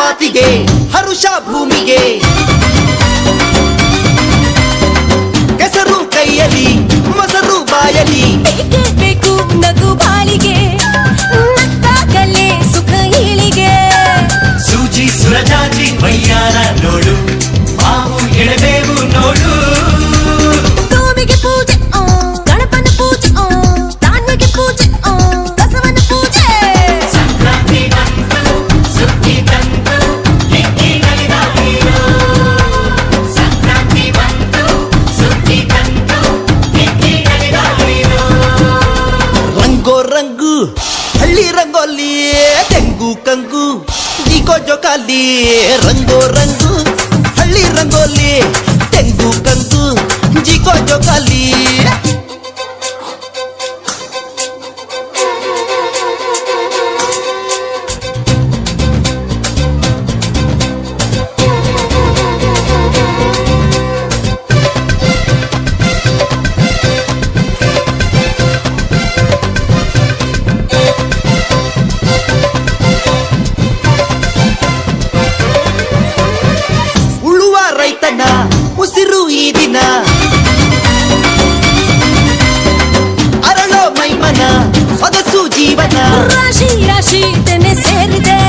ಮಾತಿಗೆ ಹರುಷ ಭೂಮಿಗೆ ಕೆಸರು ಕೈಯಲ್ಲಿ ಮೊಸರು ಬಾಯಲಿ ಬೇಕೇ ಬೇಕು ನಗು ಬಾಳಿಗೆ ನಕ್ಕಾಗಲೇ ಸುಖ ಹೀಳಿಗೆ ಸೂಜಿ ಸುರಜಾಜಿ ವಯ್ಯಾರ ನೋಡು ಮಾವು ಎಳೆಬೇವು ನೋಡು ಗೋವಿಗೆ ಪೂಜೆ ಗಣಪನ ಪೂಜೆ ಧಾನ್ಯಗೆ ಪೂಜೆ ಬಸವನ ಪೂಜೆ ಸಂಕ್ರಾಂತಿ ಬಂತು ಸುಗ್ಗಿ ತಂತು ಎಕ್ಕಿಗಳಿದಾಗಿರೋ ಸಂಕ್ರಾಂತಿ ಬಂತು ಸುಗ್ಗಿ ತಂತು ಎಕ್ಕಿಗಳಿದಾಗಿರೋ ರಂಗೋ ರಂಗು ಹಳ್ಳಿ ರಂಗೋಲಿ ತೆಂಗು ಕಂಗು ಜಿಗೋ ಜೋಕಾಲಿ ರಂಗೋ ರಂಗು ಹಳ್ಳಿ ರಂಗೋಲಿ ತೆಂಗು ಕಂಗು ಜಿಗೋ ಜೋಕಾಲಿ ಉಳುವ ರೈತನ ಉಸಿರು ಈ ದಿನ ಅರಳೋ ಮೈಮನ ಸೊಗಸು ಜೀವನ ರಾಶಿ ರಾಶಿ ತೆನೆ ಸೇರಿದೆ